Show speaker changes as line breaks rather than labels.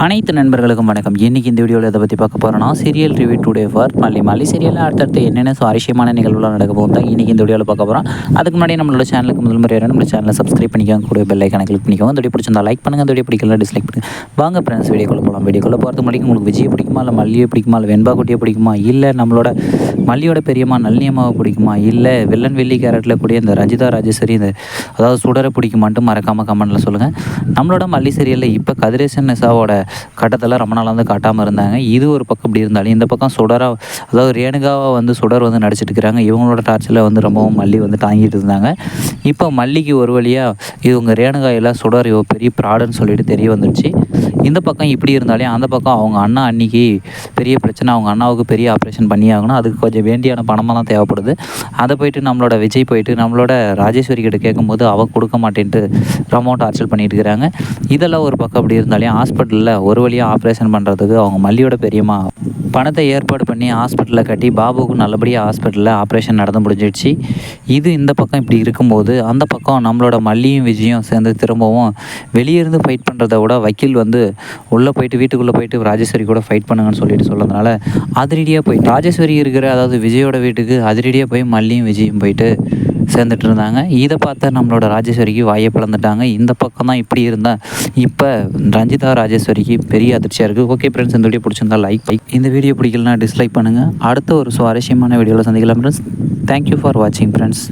அனைத்து நண்பர்களுக்கும் வணக்கம். இன்றைக்கி இந்த வீடியோவில் எதை பற்றி பார்க்க போகிறோன்னா, சீரியல் ரிவ்யூ டுடே ஃபார் மல்லி சீரியலில் அடுத்தடுத்து என்னென்ன சுவாரஸ்யமான நிகழ்வுலாம் நடக்க போகும் தான் இன்றைக்கி இந்த வீடியோவில் பார்க்க போகிறோம். அதுக்கு முன்னாடி நம்மளோட சேனலுக்கு முதல் முறையாக நம்ம சேனலை சப்ஸ்கிரைப் பண்ணிக்கோங்க, கூட பெல் ஐக்கானை கிளிக் பண்ணிக்கோங்க. இந்த வீடியோ பிடிச்சிருந்தா லைக் பண்ணுங்கள், இந்த வீடியோ பிடிக்கல டிஸ்லைக் பண்ணுங்கள். வாங்க ஃப்ரெண்ட்ஸ், வீடியோக்குள்ளே போகலாம். வீடியோக்குள்ளே போகிறதுக்கு முன்னாடி உங்களுக்கு விஜய் பிடிக்குமா, இல்லை மல்லியை பிடிக்குமா, இல்லை வெண்பா குட்டியை பிடிக்குமா, இல்லை நம்மளோட மல்லியோட பெரியம்மா நளினியம்மாவை பிடிக்குமா, இல்லை வில்லன் வெள்ளி கேரட்டில் கூடிய இந்த ரஞ்சிதா ராஜேஸ்வரி இந்த அதாவது சுடரை பிடிக்குமான்ட்டு மறக்காமல் கமெண்ட்டில் சொல்லுங்கள். நம்மளோட மல்லி சீரியலில் இப்போ கதிரேசன் நிசாவோட கட்டத்தில் ரொம்ப நாளாக வந்து காட்டாமல் இருந்தாங்க. இது ஒரு பக்கம் இப்படி இருந்தாலும் இந்த பக்கம் சுடராக அதாவது ரேணுகாவை வந்து சுடர் வந்து நடிச்சிட்டு இருக்கிறாங்க. இவங்களோட டார்ச்சரில் வந்து ரொம்பவும் மல்லி வந்து தாங்கிட்டு இருந்தாங்க. இப்போ மல்லிக்கு ஒரு வழியாக இவங்க ரேணுகாயில் சுடர் பெரிய ப்ராடுன்னு சொல்லிட்டு தெரிய வந்துடுச்சு. இந்த பக்கம் இப்படி இருந்தாலே அந்த பக்கம் அவங்க அண்ணா அன்னைக்கு பெரிய பிரச்சனை, அவங்க அண்ணாவுக்கு பெரிய ஆப்ரேஷன் பண்ணி ஆகணும். அதுக்கு கொஞ்சம் வேண்டியான பணமெல்லாம் தேவைப்படுது. அதை போயிட்டு நம்மளோட விஜய் போயிட்டு நம்மளோட ராஜேஸ்வரி கிட்ட கேட்கும்போது அவள் கொடுக்க மாட்டேன்ட்டு ரொம்ப டார்ச்சர் பண்ணிட்டு இருக்கிறாங்க. இதெல்லாம் ஒரு பக்கம் அப்படி இருந்தாலே ஹாஸ்பிட்டலில் ஒரு வழியாக ஆப்ரேஷன் பண்ணுறதுக்கு அவங்க மல்லியோட பெரியம்மா பணத்தை ஏற்பாடு பண்ணி ஹாஸ்பிட்டலில் கட்டி பாபுவுக்கு நல்லபடியாக ஹாஸ்பிட்டலில் ஆப்ரேஷன் நடந்து முடிஞ்சிடுச்சு. இது இந்த பக்கம் இப்படி இருக்கும்போது அந்த பக்கம் நம்மளோட மல்லியும் விஜயும் சேர்ந்து திரும்பவும் வெளியே இருந்து ஃபைட் பண்ணுறத விட வக்கீல் வந்து உள்ளே போயிட்டு வீட்டுக்குள்ளே போயிட்டு ராஜேஸ்வரி கூட ஃபைட் பண்ணுங்கன்னு சொல்லிட்டு சொல்கிறதுனால அதிரடியாக போய் ராஜேஸ்வரி இருக்கிற அதாவது விஜயோட வீட்டுக்கு அதிரடியாக போய் மல்லியும் விஜயும் போயிட்டு சேர்ந்துட்டு இருந்தாங்க. இதை பார்த்தா நம்மளோட ராஜேஸ்வரிக்கு வாயை பிளந்துட்டாங்க. இந்த பக்கம் தான் இப்படி இருந்தால் இப்போ ரஞ்சிதா ராஜேஸ்வரிக்கு பெரிய அதிர்ச்சியாக இருக்குது. ஓகே ஃப்ரெண்ட்ஸ், இந்த வீடியோ பிடிச்சிருந்தா லைக், இந்த வீடியோ பிடிக்கலனா டிஸ்லைக் பண்ணுங்கள். அடுத்த ஒரு சுவாரஸ்யமான வீடியோவில் சந்திக்கலாம் ஃப்ரெண்ட்ஸ். தேங்க்யூ ஃபார் வாட்சிங் ஃப்ரெண்ட்ஸ்.